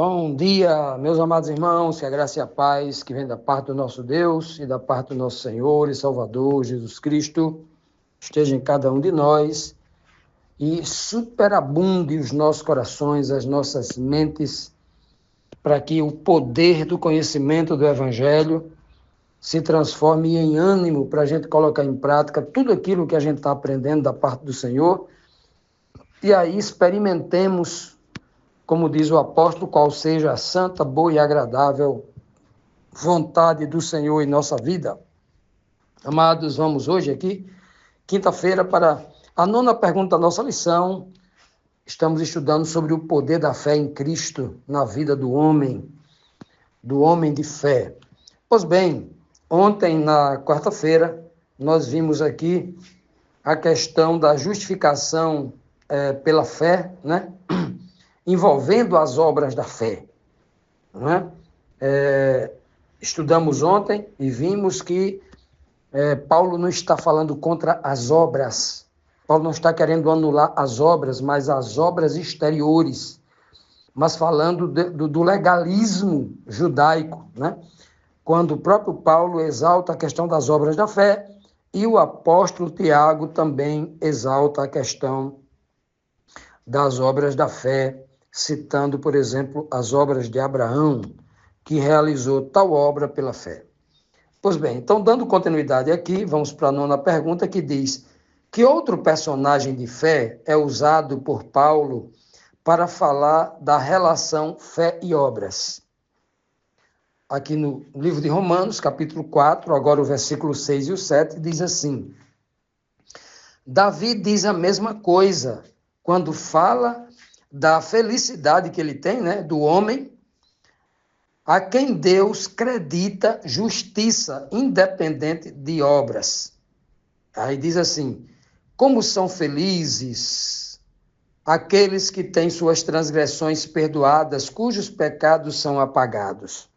Bom dia, meus amados irmãos, que a graça e a paz que vem da parte do nosso Deus e da parte do nosso Senhor e Salvador Jesus Cristo esteja em cada um de nós e superabunde os nossos corações, as nossas mentes, para que o poder do conhecimento do Evangelho se transforme em ânimo para a gente colocar em prática tudo aquilo que a gente está aprendendo da parte do Senhor e aí experimentemos, como diz o apóstolo, qual seja a santa, boa e agradável vontade do Senhor em nossa vida. Amados, vamos hoje aqui, quinta-feira, para a nona pergunta da nossa lição. Estamos estudando sobre o poder da fé em Cristo na vida do homem de fé. Pois bem, ontem, na quarta-feira, nós vimos aqui a questão da justificação pela fé, né? Envolvendo as obras da fé. Não é? Estudamos ontem e vimos que Paulo não está falando contra as obras. Paulo não está querendo anular as obras, mas as obras exteriores. Mas falando do legalismo judaico, né? Quando o próprio Paulo exalta a questão das obras da fé e o apóstolo Tiago também exalta a questão das obras da fé, citando, por exemplo, as obras de Abraão, que realizou tal obra pela fé. Pois bem, então, dando continuidade aqui, vamos para a nona pergunta, que diz: que outro personagem de fé é usado por Paulo para falar da relação fé e obras? Aqui no livro de Romanos, capítulo 4, agora o versículo 6 e o 7, diz assim: Davi diz a mesma coisa quando fala da felicidade que ele tem, né, do homem, a quem Deus acredita justiça independente de obras. Aí diz assim: como são felizes aqueles que têm suas transgressões perdoadas, cujos pecados são apagados.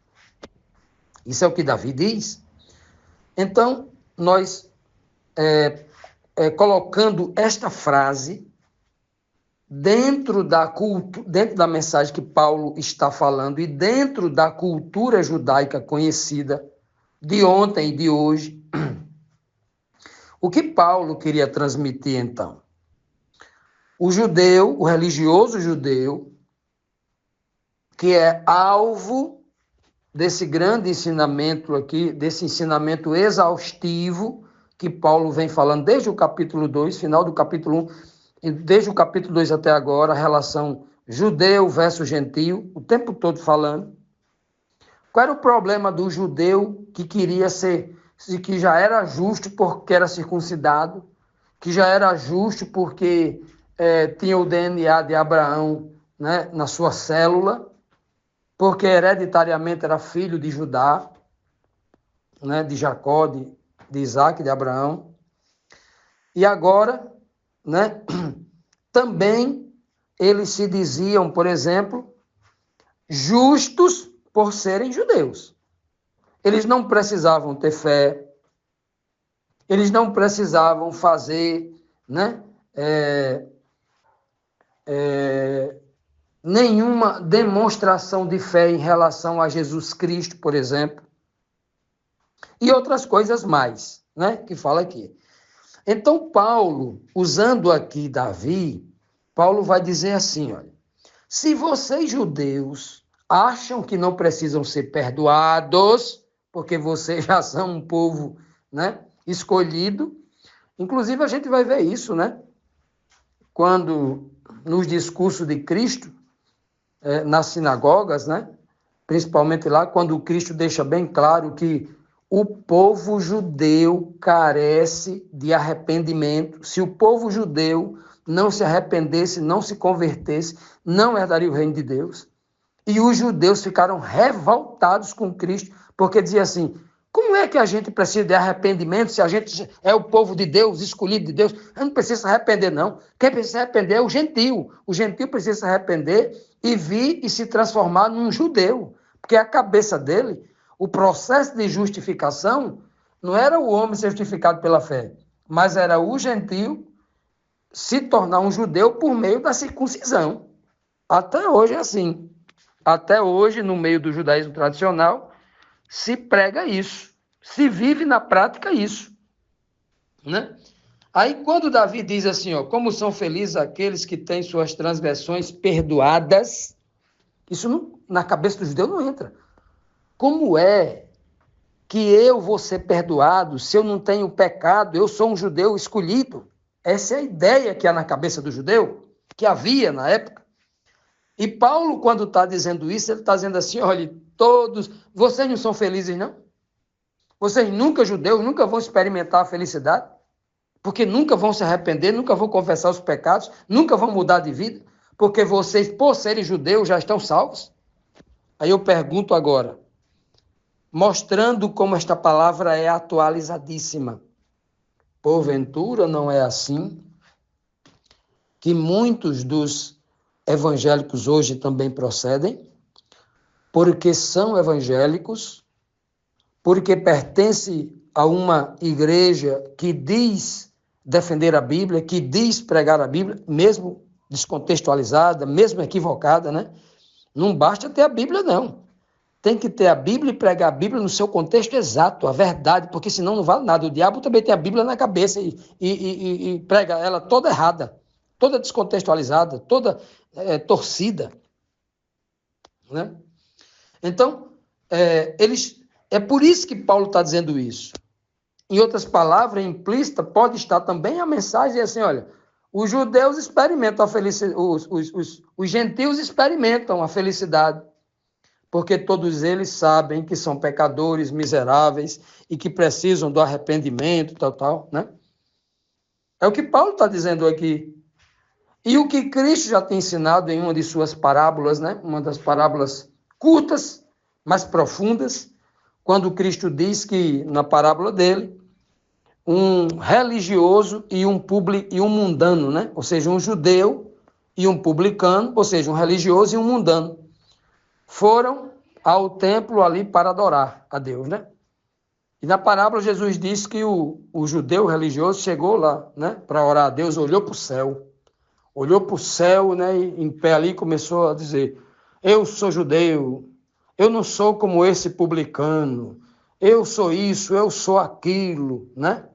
Isso é o que Davi diz. Então, nós colocando esta frase dentro da mensagem que Paulo está falando e dentro da cultura judaica conhecida de ontem e de hoje, o que Paulo queria transmitir então? O judeu, o religioso judeu, que é alvo desse grande ensinamento aqui, desse ensinamento exaustivo que Paulo vem falando desde o capítulo 2, final do capítulo 1, desde o capítulo 2 até agora, a relação judeu versus gentio, o tempo todo falando. Qual era o problema do judeu que queria ser, que já era justo porque era circuncidado, que já era justo porque tinha o DNA de Abraão, né, na sua célula, porque hereditariamente era filho de Judá, né, de Jacó, de Isaac, de Abraão. E agora, né, também eles se diziam, por exemplo, justos por serem judeus. Eles não precisavam ter fé, eles não precisavam fazer, né, nenhuma demonstração de fé em relação a Jesus Cristo, por exemplo, e outras coisas mais, né, que fala aqui. Então, Paulo, usando aqui Davi, Paulo vai dizer assim, olha, se vocês judeus acham que não precisam ser perdoados, porque vocês já são um povo, né, escolhido, inclusive a gente vai ver isso, né, quando nos discursos de Cristo, nas sinagogas, né, principalmente lá, quando Cristo deixa bem claro que o povo judeu carece de arrependimento. Se o povo judeu não se arrependesse, não se convertesse, não herdaria o reino de Deus. E os judeus ficaram revoltados com Cristo, porque dizia assim: como é que a gente precisa de arrependimento se a gente é o povo de Deus, escolhido de Deus? A gente não precisa se arrepender, não. Quem precisa se arrepender é o gentio. O gentio precisa se arrepender e vir e se transformar num judeu, porque a cabeça dele, o processo de justificação, não era o homem ser justificado pela fé, mas era o gentio se tornar um judeu por meio da circuncisão. Até hoje é assim. até hoje, no meio do judaísmo tradicional, se prega isso, se vive na prática isso, né? Aí quando Davi diz assim, ó, como são felizes aqueles que têm suas transgressões perdoadas, isso não, na cabeça do judeu não entra. Como é que eu vou ser perdoado se eu não tenho pecado? Eu sou um judeu escolhido. Essa é a ideia que há na cabeça do judeu, que havia na época. E Paulo, quando está dizendo isso, ele está dizendo assim, olha, todos, vocês não são felizes, não? Vocês nunca, judeus, nunca vão experimentar a felicidade, porque nunca vão se arrepender, nunca vão confessar os pecados, nunca vão mudar de vida, porque vocês, por serem judeus, já estão salvos. Aí eu pergunto agora, mostrando como esta palavra é atualizadíssima. Porventura não é assim que muitos dos evangélicos hoje também procedem, porque são evangélicos, porque pertencem a uma igreja que diz defender a Bíblia, que diz pregar a Bíblia, mesmo descontextualizada, mesmo equivocada, né? Não basta ter a Bíblia, não. Tem que ter a Bíblia e pregar a Bíblia no seu contexto exato, a verdade, porque senão não vale nada. O diabo também tem a Bíblia na cabeça e prega ela toda errada, toda descontextualizada, toda torcida, né? Então, é por isso que Paulo está dizendo isso. Em outras palavras, implícita, pode estar também a mensagem assim, olha, os judeus experimentam a felicidade, os gentios experimentam a felicidade, porque todos eles sabem que são pecadores, miseráveis, e que precisam do arrependimento, tal, né? É o que Paulo está dizendo aqui. E o que Cristo já tem ensinado em uma de suas parábolas, né? Uma das parábolas curtas, mas profundas, quando Cristo diz que, na parábola dele, um religioso e um mundano, né? Ou seja, um judeu e um publicano, ou seja, um religioso e um mundano, foram ao templo ali para adorar a Deus, né? E na parábola Jesus disse que o judeu religioso chegou lá, né, para orar a Deus, olhou para o céu, né, e em pé ali começou a dizer, eu sou judeu, eu não sou como esse publicano, eu sou isso, eu sou aquilo, né?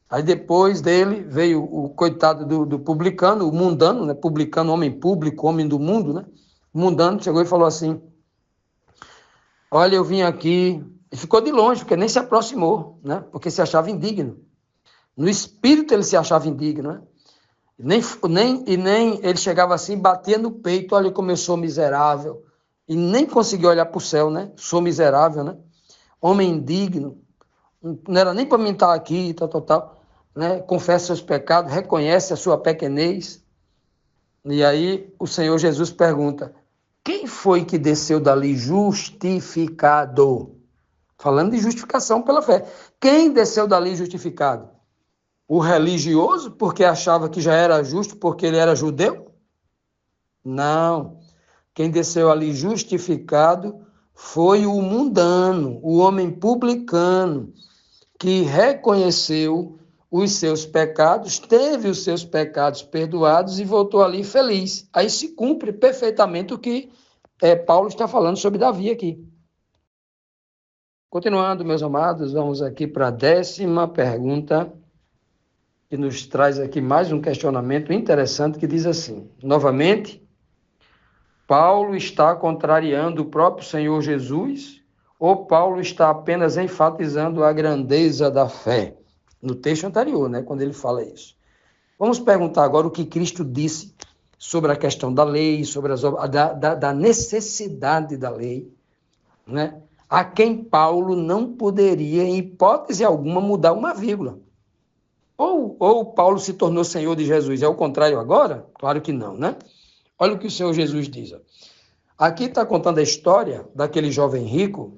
Aí depois dele veio o coitado do publicano, o mundano, né? Publicano, homem público, homem do mundo, né? O mundano chegou e falou assim, olha, eu vim aqui, e ficou de longe, porque nem se aproximou, né? Porque se achava indigno. No espírito ele se achava indigno, né? Nem ele chegava assim, batia no peito, olha como eu sou miserável, e nem conseguia olhar para o céu, né? Sou miserável, né? Homem indigno, não era nem para mim estar aqui, tal, né? Confessa seus pecados, reconhece a sua pequenez. E aí o Senhor Jesus pergunta, quem foi que desceu dali justificado? Falando de justificação pela fé. Quem desceu dali justificado? O religioso, porque achava que já era justo porque ele era judeu? Não. Quem desceu ali justificado foi o mundano, o homem publicano, que reconheceu os seus pecados, teve os seus pecados perdoados e voltou ali feliz. Aí se cumpre perfeitamente o que Paulo está falando sobre Davi aqui. Continuando, meus amados, vamos aqui para a 10ª pergunta, que nos traz aqui mais um questionamento interessante que diz assim, novamente, Paulo está contrariando o próprio Senhor Jesus ou Paulo está apenas enfatizando a grandeza da fé? No texto anterior, né, quando ele fala isso. Vamos perguntar agora o que Cristo disse sobre a questão da lei, sobre da necessidade da lei, né? A quem Paulo não poderia, em hipótese alguma, mudar uma vírgula. Ou Paulo se tornou Senhor de Jesus, é o contrário agora? Claro que não, né? Olha o que o Senhor Jesus diz. Aqui está contando a história daquele jovem rico,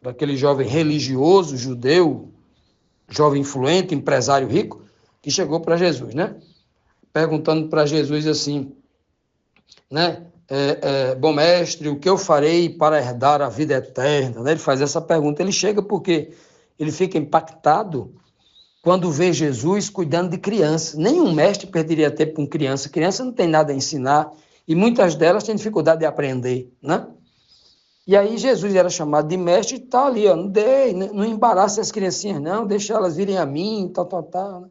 daquele jovem religioso, judeu, jovem influente, empresário rico, que chegou para Jesus, né? Perguntando para Jesus assim, né? Bom mestre, o que eu farei para herdar a vida eterna? Né? Ele faz essa pergunta, ele chega porque ele fica impactado quando vê Jesus cuidando de crianças. Nenhum mestre perderia tempo com criança. Criança não tem nada a ensinar e muitas delas têm dificuldade de aprender, né? E aí Jesus era chamado de mestre e está ali, ó, não embaraça as criancinhas não, deixa elas virem a mim, tal.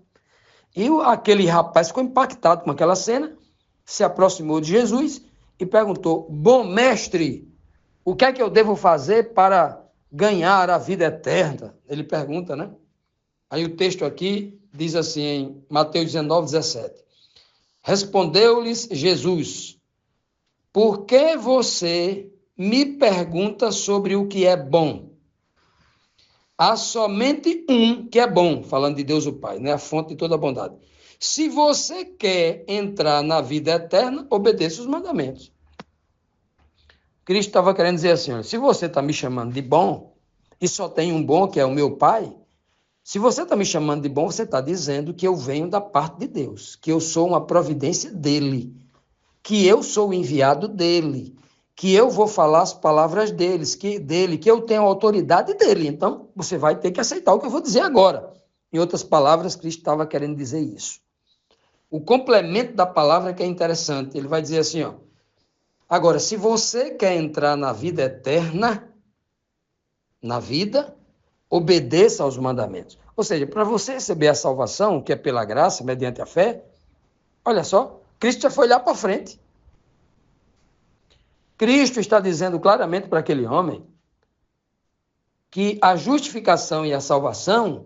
E aquele rapaz ficou impactado com aquela cena, se aproximou de Jesus e perguntou: bom mestre, o que é que eu devo fazer para ganhar a vida eterna? Ele pergunta, né? Aí o texto aqui diz assim, em Mateus 19, 17. Respondeu-lhes Jesus: por que você me pergunta sobre o que é bom? Há somente um que é bom, falando de Deus o Pai, né? A fonte de toda a bondade. Se você quer entrar na vida eterna, obedeça os mandamentos. Cristo estava querendo dizer assim, olha, se você está me chamando de bom, e só tem um bom, que é o meu Pai, se você está me chamando de bom, você está dizendo que eu venho da parte de Deus, que eu sou uma providência dele, que eu sou o enviado dele, que eu vou falar as palavras dele, que eu tenho a autoridade dele. Então, você vai ter que aceitar o que eu vou dizer agora. Em outras palavras, Cristo estava querendo dizer isso. O complemento da palavra que é interessante. Ele vai dizer assim, ó. Agora, se você quer entrar na vida eterna, na vida, obedeça aos mandamentos. Ou seja, para você receber a salvação, que é pela graça, mediante a fé, olha só, Cristo já foi lá para frente. Cristo está dizendo claramente para aquele homem que a justificação e a salvação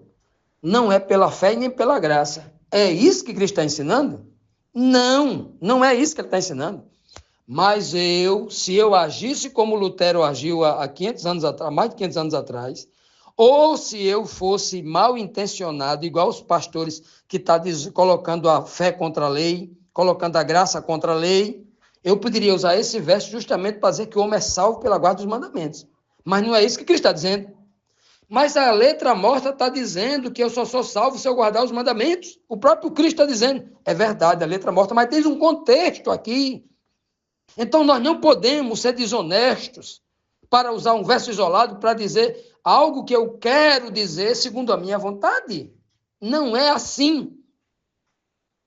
não é pela fé e nem pela graça. É isso que Cristo está ensinando? Não, não é isso que ele está ensinando. Mas se eu agisse como Lutero agiu há 500 anos atrás, mais de 500 anos atrás, ou se eu fosse mal intencionado, igual os pastores que estão colocando a fé contra a lei, colocando a graça contra a lei, eu poderia usar esse verso justamente para dizer que o homem é salvo pela guarda dos mandamentos. Mas não é isso que Cristo está dizendo. Mas a letra morta está dizendo que eu só sou salvo se eu guardar os mandamentos. O próprio Cristo está dizendo, é verdade, a letra morta, mas tem um contexto aqui. Então nós não podemos ser desonestos para usar um verso isolado para dizer algo que eu quero dizer segundo a minha vontade. Não é assim.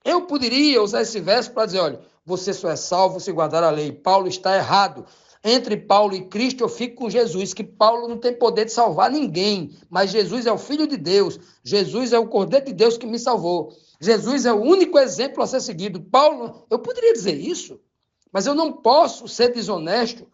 Eu poderia usar esse verso para dizer, olha, você só é salvo se guardar a lei. Paulo está errado. Entre Paulo e Cristo eu fico com Jesus, que Paulo não tem poder de salvar ninguém, mas Jesus é o Filho de Deus, Jesus é o Cordeiro de Deus que me salvou. Jesus é o único exemplo a ser seguido. Paulo, eu poderia dizer isso, mas eu não posso ser desonesto,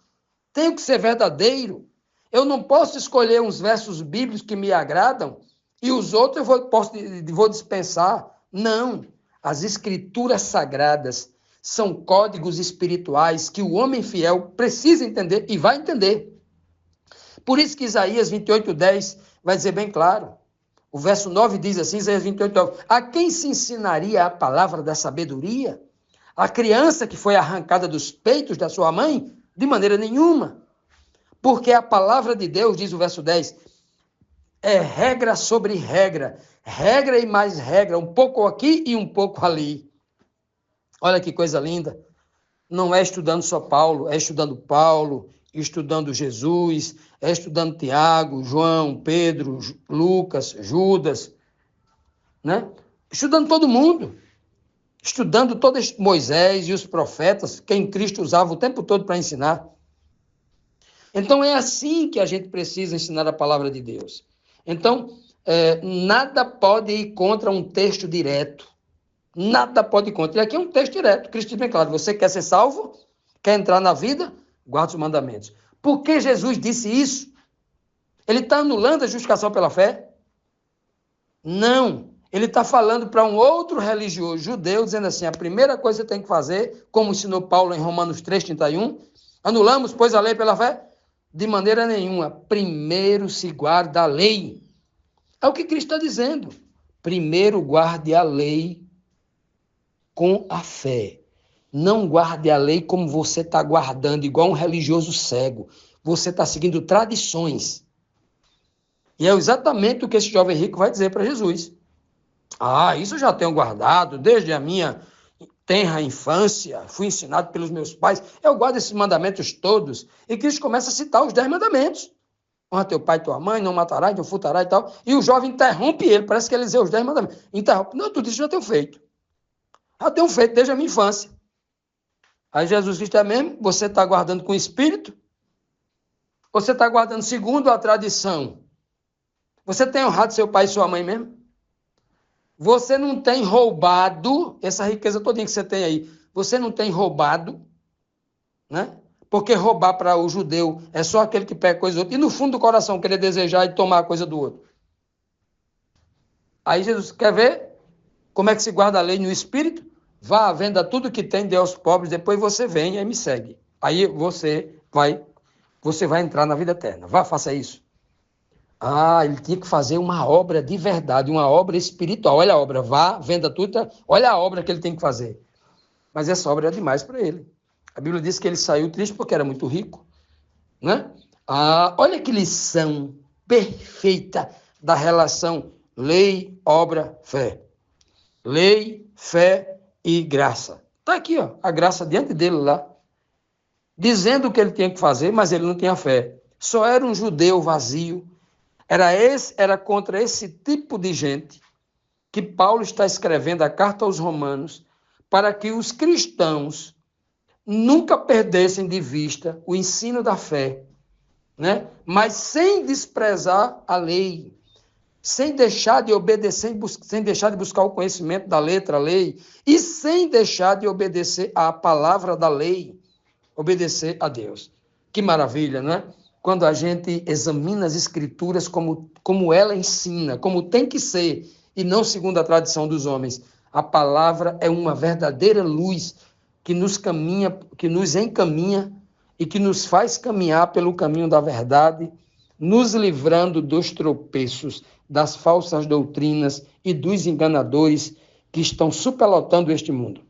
tenho que ser verdadeiro. Eu não posso escolher uns versos bíblicos que me agradam e os outros eu vou dispensar. Não. As escrituras sagradas são códigos espirituais que o homem fiel precisa entender e vai entender. Por isso que Isaías 28:10 vai dizer bem claro. O verso 9 diz assim, Isaías 28:9, a quem se ensinaria a palavra da sabedoria? A criança que foi arrancada dos peitos da sua mãe? De maneira nenhuma. Porque a palavra de Deus, diz o verso 10, é regra sobre regra, regra e mais regra, um pouco aqui e um pouco ali. Olha que coisa linda. Não é estudando só Paulo, é estudando Jesus, é estudando Tiago, João, Pedro, Lucas, Judas, né? Estudando todo mundo. Estudando todo Moisés e os profetas, quem Cristo usava o tempo todo para ensinar. Então, é assim que a gente precisa ensinar a palavra de Deus. Então, nada pode ir contra um texto direto. Nada pode ir contra. E aqui é um texto direto. Cristo diz bem claro, você quer ser salvo? Quer entrar na vida? Guarda os mandamentos. Por que Jesus disse isso? Ele está anulando a justificação pela fé? Não. Ele está falando para um outro religioso judeu, dizendo assim, a primeira coisa que você tem que fazer, como ensinou Paulo em Romanos 3:31, anulamos, pois, a lei pela fé? De maneira nenhuma. Primeiro se guarda a lei. É o que Cristo está dizendo. Primeiro guarde a lei com a fé. Não guarde a lei como você está guardando, igual um religioso cego. Você está seguindo tradições. E é exatamente o que esse jovem rico vai dizer para Jesus. Ah, isso eu já tenho guardado desde a minha tenra infância, fui ensinado pelos meus pais, eu guardo esses mandamentos todos. E Cristo começa a citar os 10 mandamentos. Honra teu pai e tua mãe, não matarás, não furtarás e tal. E o jovem interrompe ele, parece que ele diz os 10 mandamentos. Interrompe, não, tudo isso eu já tenho feito. Já tenho feito desde a minha infância. Aí Jesus Cristo é mesmo, você está guardando com o espírito? Você está guardando segundo a tradição? Você tem honrado seu pai e sua mãe mesmo? Você não tem roubado essa riqueza todinha que você tem aí. Você não tem roubado, né? Porque roubar para o judeu é só aquele que pega coisa do outro. E no fundo do coração querer desejar e tomar a coisa do outro. Aí Jesus quer ver como é que se guarda a lei no espírito? Vá, venda tudo que tem, dê aos pobres, depois você vem e me segue. Aí você vai entrar na vida eterna. Vá, faça isso. Ah, ele tinha que fazer uma obra de verdade, uma obra espiritual. Olha a obra, vá, venda tudo. Olha a obra que ele tem que fazer. Mas essa obra é demais para ele. A Bíblia diz que ele saiu triste porque era muito rico, né? Ah, olha que lição perfeita da relação lei, obra, fé. Lei, fé e graça. Está aqui, ó, a graça diante dele lá, dizendo o que ele tinha que fazer, mas ele não tinha fé. Só era um judeu vazio. Era contra esse tipo de gente que Paulo está escrevendo a carta aos Romanos para que os cristãos nunca perdessem de vista o ensino da fé, né? Mas sem desprezar a lei, sem deixar de obedecer, sem deixar de buscar o conhecimento da letra, lei, e sem deixar de obedecer à palavra da lei, obedecer a Deus. Que maravilha, não é? Quando a gente examina as escrituras como ela ensina, como tem que ser, e não segundo a tradição dos homens. A palavra é uma verdadeira luz que nos encaminha e que nos faz caminhar pelo caminho da verdade, nos livrando dos tropeços, das falsas doutrinas e dos enganadores que estão superlotando este mundo.